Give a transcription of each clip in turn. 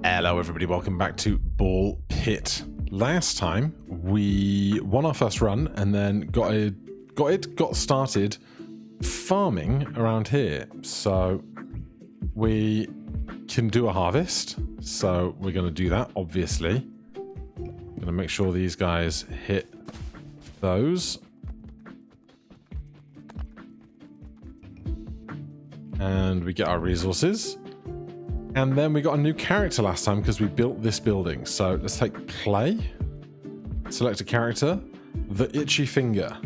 Hello everybody, welcome back to Ball Pit. Last time we won our first run and then got started farming around here. So we can do a harvest. So we're going to do that, obviously. Going to make sure these guys hit those. And we get our resources. And then we got a new character last time because we built this building. So let's take clay. Select a character. The Itchy Finger.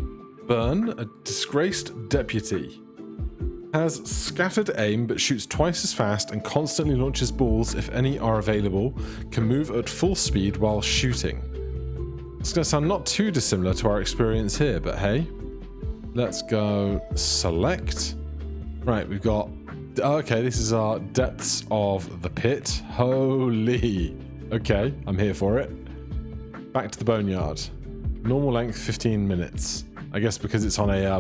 Burn, a disgraced deputy. Has scattered aim but shoots twice as fast and constantly launches balls if any are available. Can move at full speed while shooting. It's going to sound not too dissimilar to our experience here, but hey. Let's go select. Right, we've got... Okay, this is our depths of the pit. Holy. Okay, I'm here for it. Back to the boneyard. Normal length, 15 minutes. I guess because it's on a,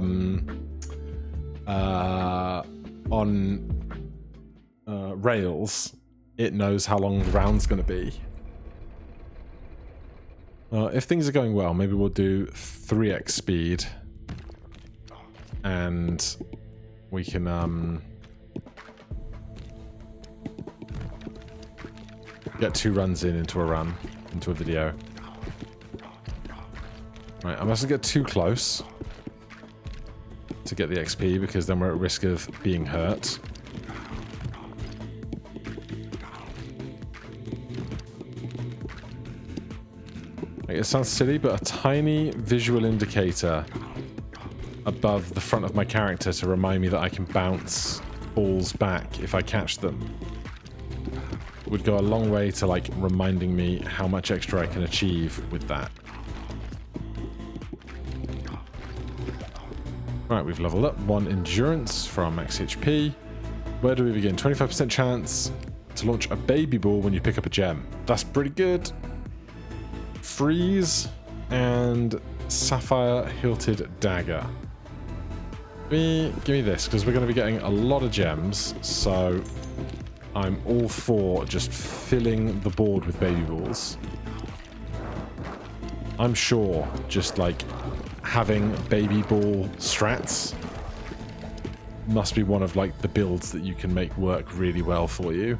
rails, it knows how long the round's going to be. If things are going well, maybe we'll do 3x speed. And we can, get 2 runs into a video. Right, I mustn't get too close to get the XP because then we're at risk of being hurt. It sounds silly, but a tiny visual indicator above the front of my character to remind me that I can bounce balls back if I catch them would go a long way to, like, reminding me how much extra I can achieve with that. Right, we've leveled up 1 endurance for our max HP. Where do we begin? 25% chance to launch a baby ball when you pick up a gem. That's pretty good. Freeze and sapphire hilted dagger. Give me this, because we're going to be getting a lot of gems, so I'm all for just filling the board with baby balls. I'm sure just, like, having baby ball strats must be one of, like, the builds that you can make work really well for you.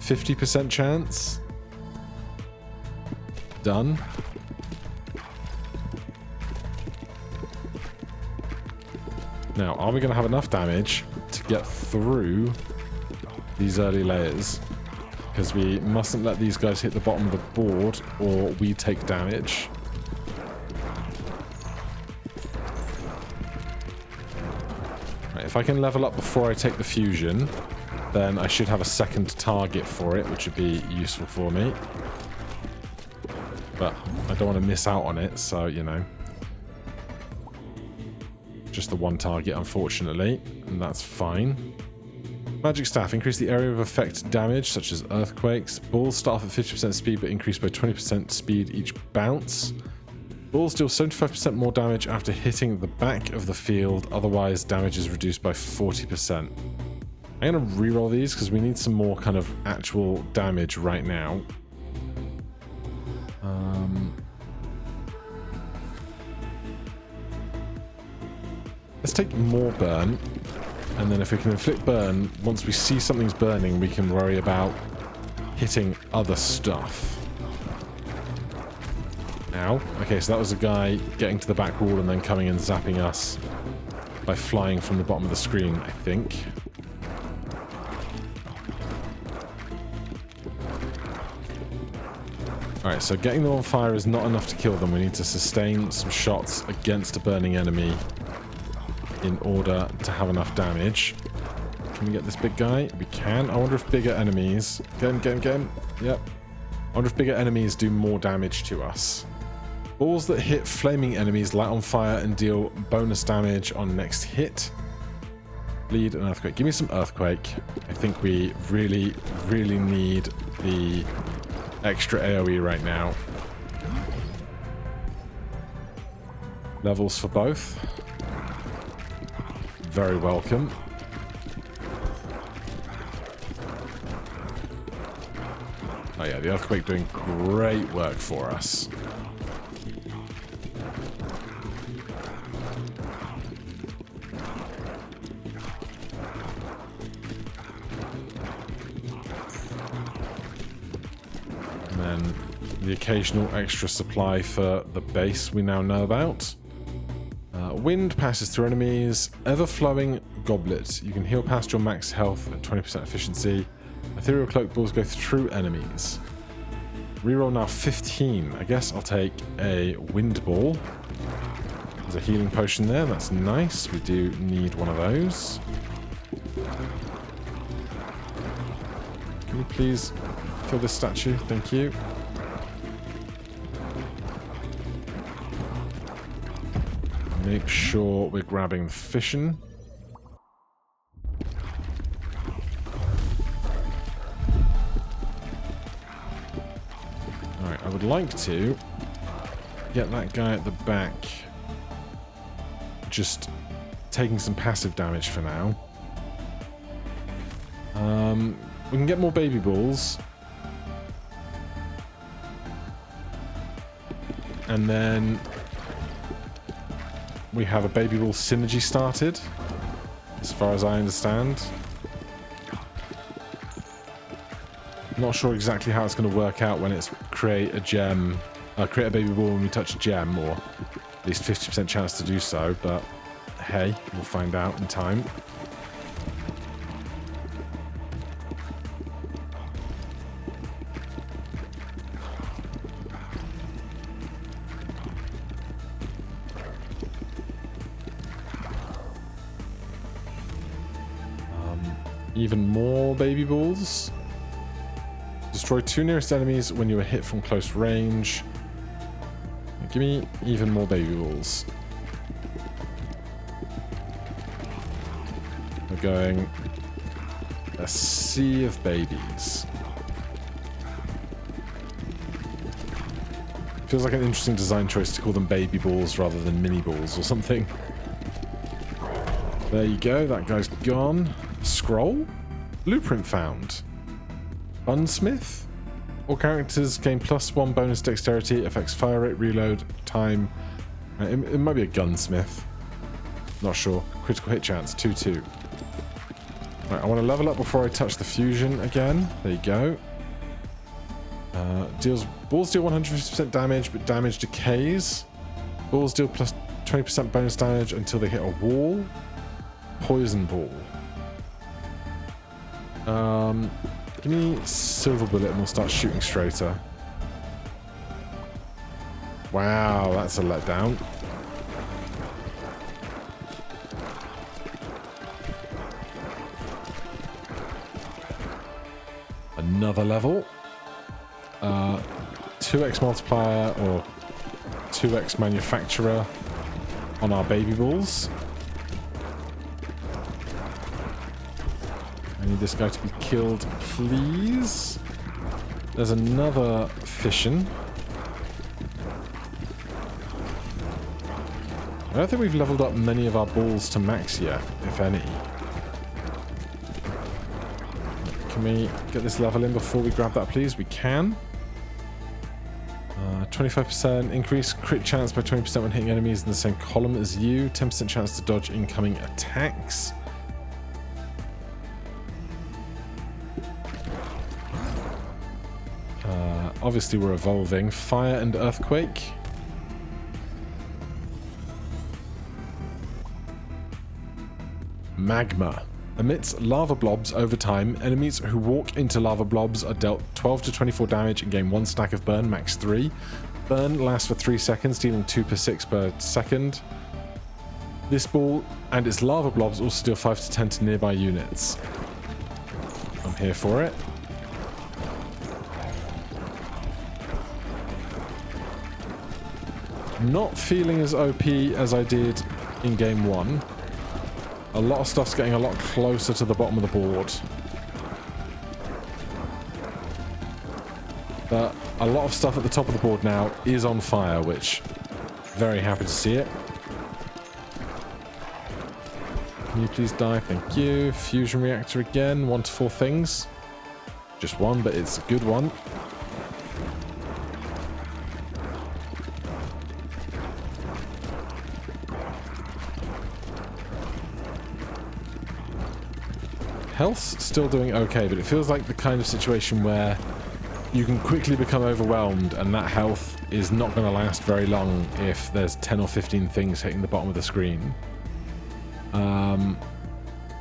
50% chance. Done. Now, are we going to have enough damage to get through these early layers? Because we mustn't let these guys hit the bottom of the board or we take damage. Right, if I can level up before I take the fusion, then I should have a second target for it, which would be useful for me. But I don't want to miss out on it, so, you know. Just the one target, unfortunately, and that's fine. Magic staff. Increase the area of effect damage, such as earthquakes. Balls start off at 50% speed, but increase by 20% speed each bounce. Balls deal 75% more damage after hitting the back of the field, otherwise damage is reduced by 40%. I'm going to reroll these because we need some more kind of actual damage right now. Let's take more burn, and then if we can inflict burn, once we see something's burning, we can worry about hitting other stuff. Ow. Okay, so that was a guy getting to the back wall and then coming and zapping us by flying from the bottom of the screen, I think. Alright, so getting them on fire is not enough to kill them. We need to sustain some shots against a burning enemy in order to have enough damage. Can we get this big guy? We can. I wonder if bigger enemies... Get him. Yep. I wonder if bigger enemies do more damage to us. Balls that hit flaming enemies light on fire and deal bonus damage on next hit. Bleed an earthquake. Give me some earthquake. I think we really, really need the extra AoE right now. Levels for both. Very welcome. Oh yeah, the earthquake doing great work for us. And then the occasional extra supply for the base we now know about. Wind passes through enemies. Ever-flowing goblet. You can heal past your max health at 20% efficiency. Ethereal cloak balls go through enemies. Reroll now 15. I guess I'll take a wind ball. There's a healing potion there. That's nice. We do need one of those. Can you please kill this statue? Thank you. Make sure we're grabbing the fission. Alright, I would like to get that guy at the back just taking some passive damage for now. We can get more baby balls. And then we have a baby ball synergy started, as far as I understand. Not sure exactly how it's going to work out when it's create a baby ball when we touch a gem, or at least 50% chance to do so, but hey, we'll find out in time. Even more baby balls. Destroy 2 nearest enemies when you are hit from close range. Give me even more baby balls. We're going a sea of babies. Feels like an interesting design choice to call them baby balls rather than mini balls or something. There you go, that guy's gone. Scroll? Blueprint found. Gunsmith? All characters gain +1 bonus dexterity, affects fire rate, reload, time. It might be a gunsmith. Not sure. Critical hit chance, 2-2. Right, I want to level up before I touch the fusion again. There you go. Balls deal 150% damage, but damage decays. Balls deal +20% bonus damage until they hit a wall. Poison ball. Give me silver bullet and we'll start shooting straighter. Wow, that's a letdown. Another level. 2x multiplier or 2x manufacturer on our baby balls. I need this guy to be killed, please. There's another fission. I don't think we've leveled up many of our balls to max yet, if any. Can we get this level in before we grab that, please? We can. 25% increase crit chance by 20% when hitting enemies in the same column as you. 10% chance to dodge incoming attacks. Obviously we're evolving. Fire and earthquake. Magma. Emits lava blobs over time. Enemies who walk into lava blobs are dealt 12 to 24 damage and gain 1 stack of burn, max 3. Burn lasts for 3 seconds, dealing 2 per 6 per second. This ball and its lava blobs also deal 5 to 10 to nearby units. I'm here for it. Not feeling as OP as I did in game 1. A lot of stuff's getting a lot closer to the bottom of the board. But a lot of stuff at the top of the board now is on fire, which very happy to see it. Can you please die? Thank you. Fusion reactor again. 1 to 4 things. Just one, but it's a good one. Health's still doing okay, but it feels like the kind of situation where you can quickly become overwhelmed and that health is not going to last very long if there's 10 or 15 things hitting the bottom of the screen.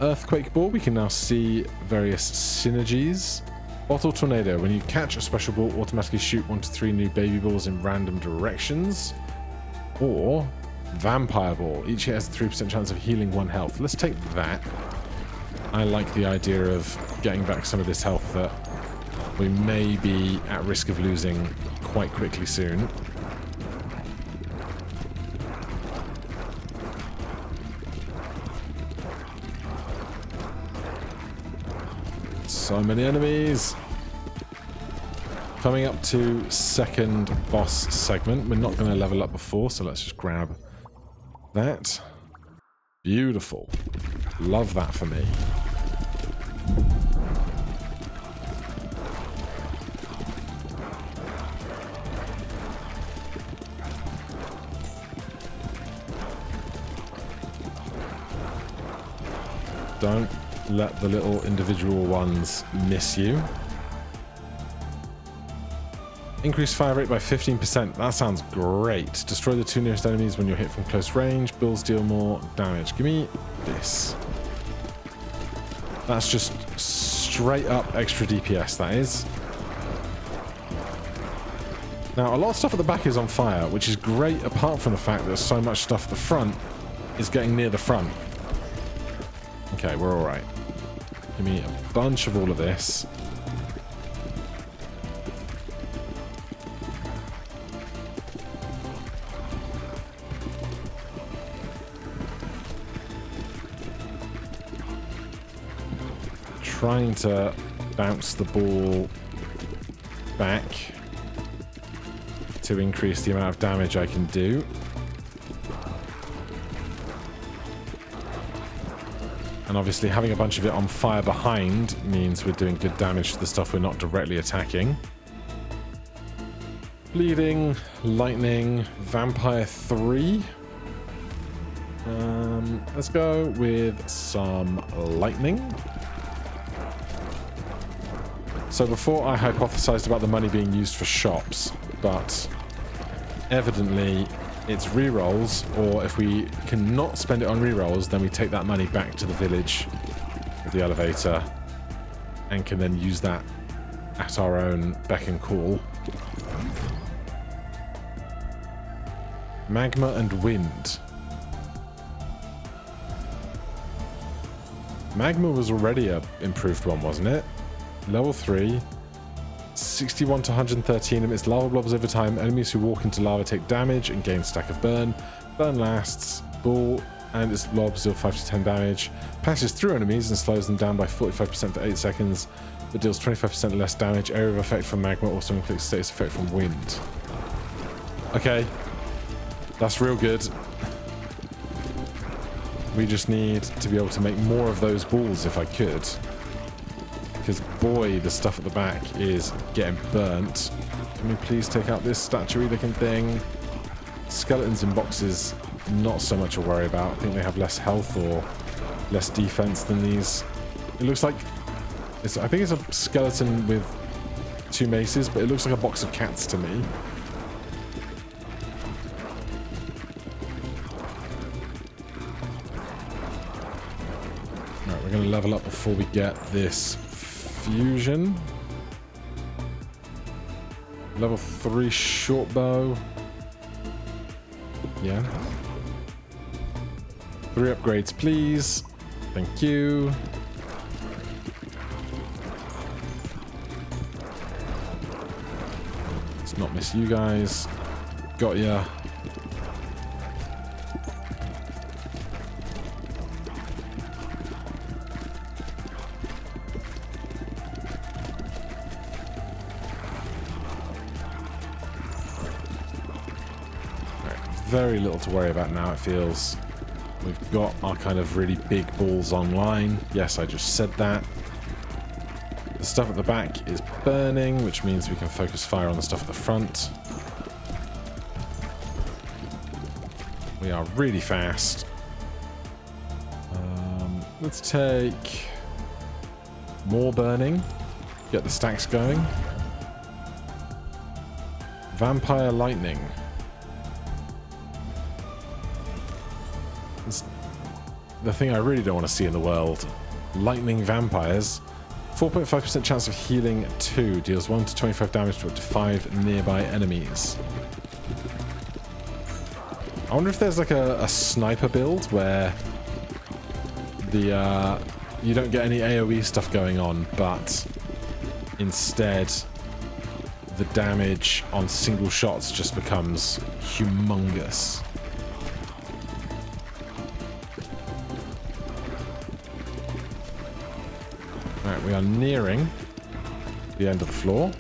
Earthquake ball, we can now see various synergies. Bottle tornado, when you catch a special ball, automatically shoot 1 to 3 new baby balls in random directions. Or vampire ball, each hit has a 3% chance of healing 1 health. Let's take that. I like the idea of getting back some of this health that we may be at risk of losing quite quickly soon. So many enemies. Coming up to second boss segment. We're not going to level up before, so let's just grab that. Beautiful. Love that for me. Don't let the little individual ones miss you. Increase fire rate by 15%. That sounds great. Destroy the 2 nearest enemies when you're hit from close range. Bills deal more damage. Give me this. That's just straight up extra DPS, that is. Now, a lot of stuff at the back is on fire, which is great apart from the fact that so much stuff at the front is getting near the front. Okay, we're alright. Give me a bunch of all of this. Trying to bounce the ball back to increase the amount of damage I can do. And obviously having a bunch of it on fire behind means we're doing good damage to the stuff we're not directly attacking. Bleeding, lightning, vampire 3. Let's go with some lightning. So before I hypothesized about the money being used for shops, but evidently it's rerolls, or if we cannot spend it on rerolls, then we take that money back to the village with the elevator and can then use that at our own beck and call. Magma and wind. Magma was already a improved one, wasn't it? Level 3. 61 to 113 emits lava blobs over time. Enemies who walk into lava take damage and gain stack of burn. Burn lasts. Ball and its blobs deal 5 to 10 damage. Passes through enemies and slows them down by 45% for 8 seconds, but deals 25% less damage. Area of effect from magma also includes status effect from wind. Okay. That's real good. We just need to be able to make more of those balls if I could. Because boy, the stuff at the back is getting burnt. Can we please take out this statue-y looking thing? Skeletons in boxes, not so much a worry about. I think they have less health or less defense than these. It looks like I think it's a skeleton with 2 maces, but it looks like a box of cats to me. Alright, we're going to level up before we get this fusion. Level 3 short bow. Yeah. 3 upgrades, please. Thank you. Let's not miss you guys. Got ya. Very little to worry about now, it feels. We've got our kind of really big balls online. Yes, I just said that. The The stuff at the back is burning, which means we can focus fire on the stuff at the front. We are really fast. Let's take more burning. Get the stacks going. Vampire lightning. It's the thing I really don't want to see in the world. Lightning vampires. 4.5% chance of healing 2. Deals 1 to 25 damage to up to 5 nearby enemies. I wonder if there's like a sniper build where the you don't get any AoE stuff going on, but instead the damage on single shots just becomes humongous. Alright, we are nearing the end of the floor.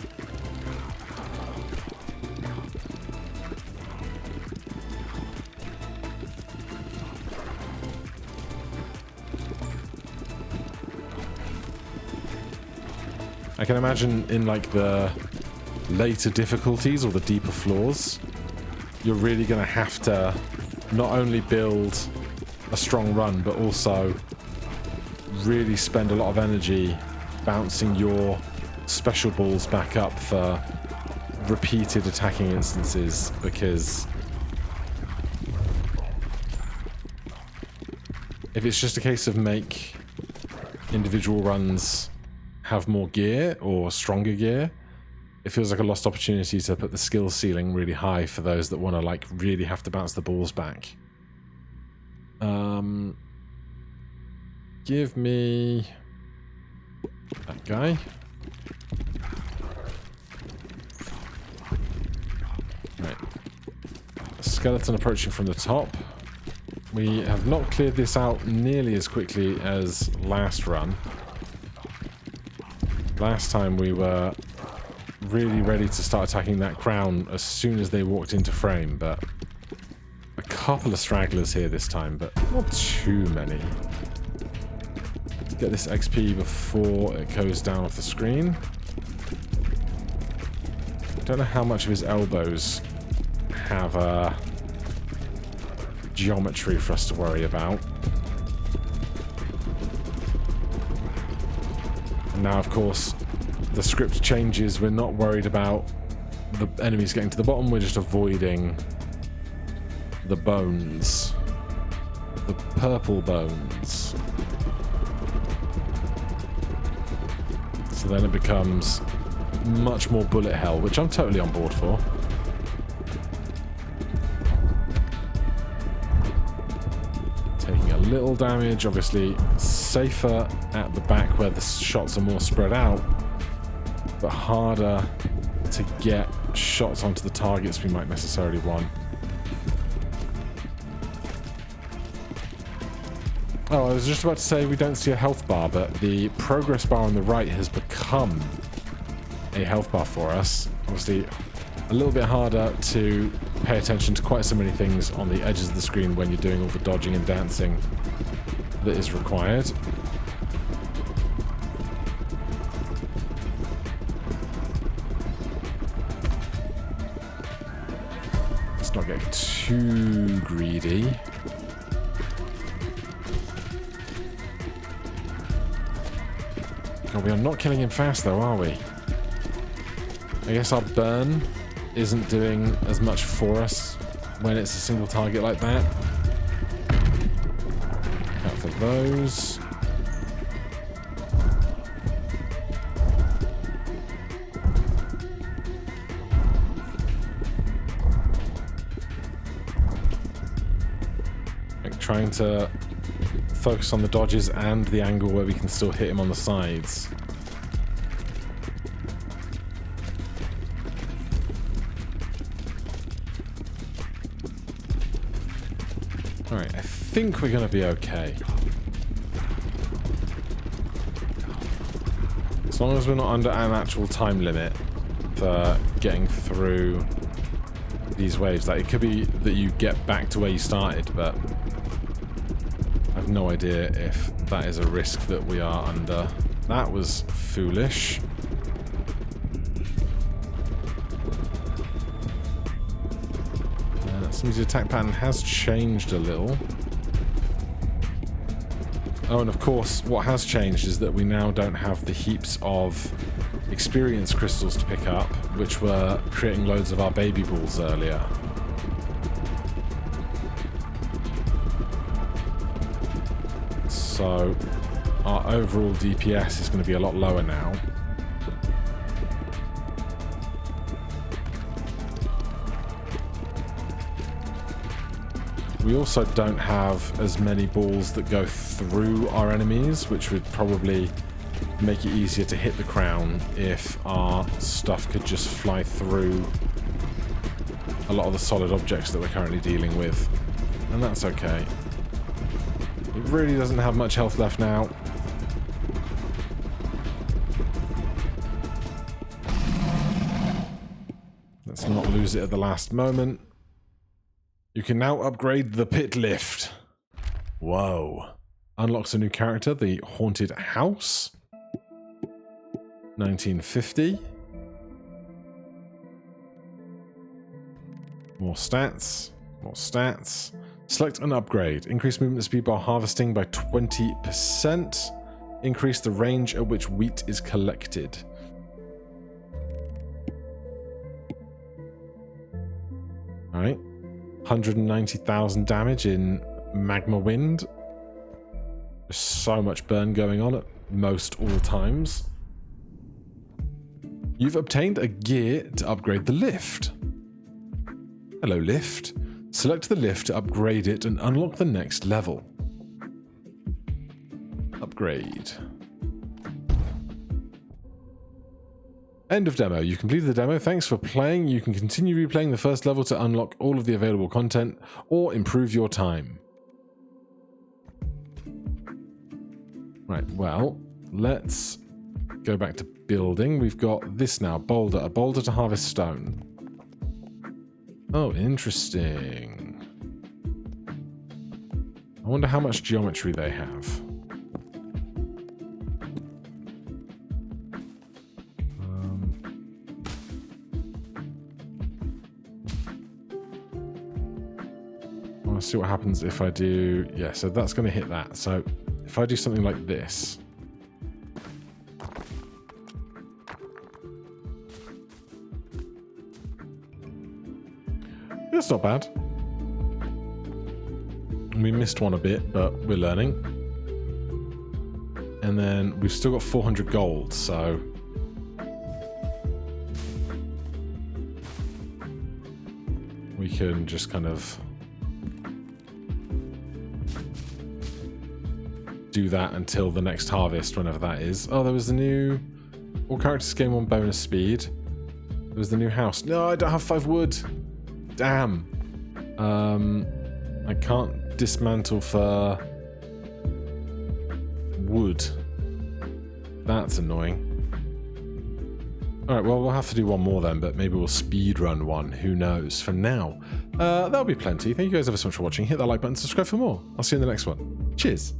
I can imagine in like the later difficulties or the deeper floors, you're really going to have to not only build a strong run, but also really spend a lot of energy bouncing your special balls back up for repeated attacking instances, because if it's just a case of make individual runs have more gear or stronger gear, it feels like a lost opportunity to put the skill ceiling really high for those that want to like really have to bounce the balls back. Give me that guy. Right. Skeleton approaching from the top. We have not cleared this out nearly as quickly as last run. Last time we were really ready to start attacking that crown as soon as they walked into frame, but a couple of stragglers here this time, but not too many. Let's get this XP before it goes down off the screen. Don't know how much of his elbows have geometry for us to worry about. And now, of course, the script changes. We're not worried about the enemies getting to the bottom. We're just avoiding the bones. The purple bones. So then it becomes much more bullet hell, which I'm totally on board for. Taking a little damage, obviously safer at the back where the shots are more spread out, but harder to get shots onto the targets we might necessarily want. Oh, I was just about to say we don't see a health bar, but the progress bar on the right has become a health bar for us. Obviously, a little bit harder to pay attention to quite so many things on the edges of the screen when you're doing all the dodging and dancing that is required. Let's not get too greedy. God, we are not killing him fast though, are we? I guess our burn isn't doing as much for us when it's a single target like that. Out for those. Like trying to focus on the dodges and the angle where we can still hit him on the sides. Alright, I think we're going to be okay. As long as we're not under an actual time limit for getting through these waves. Like, it could be that you get back to where you started, but I have no idea if that is a risk that we are under. That was foolish. Seems the attack pattern has changed a little. Oh, and of course, what has changed is that we now don't have the heaps of experience crystals to pick up, which were creating loads of our baby balls earlier. So our overall DPS is going to be a lot lower now. We also don't have as many balls that go through our enemies, which would probably make it easier to hit the crown if our stuff could just fly through a lot of the solid objects that we're currently dealing with. And that's okay. It really doesn't have much health left now. Let's not lose it at the last moment. You can now upgrade the pit lift. Whoa. Unlocks a new character, the Haunted House. 1950. More stats. More stats. Select an upgrade. Increase movement speed while harvesting by 20%. Increase the range at which wheat is collected. Alright. 190,000 damage in magma wind. There's so much burn going on at most all times. You've obtained a gear to upgrade the lift. Hello, lift. Select the lift to upgrade it and unlock the next level. Upgrade. End of demo. You completed the demo. Thanks for playing. You can continue replaying the first level to unlock all of the available content or improve your time. Right, well, let's go back to building. We've got this now, boulder. A boulder to harvest stone. Oh, interesting. I wonder how much geometry they have. Let's see what happens if I do... Yeah, so that's going to hit that. So if I do something like this... That's not bad. We missed one a bit, but we're learning. And then we've still got 400 gold, so... we can just kind of... do that until the next harvest, whenever that is. Oh, there was the new... all characters gain 1 bonus speed. There was the new house. No, I don't have 5 wood. Damn. I can't dismantle for wood. That's annoying. Alright, well, we'll have to do one more then, but maybe we'll speed run one. Who knows? For now, that'll be plenty. Thank you guys ever so much for watching. Hit that like button, subscribe for more. I'll see you in the next one. Cheers.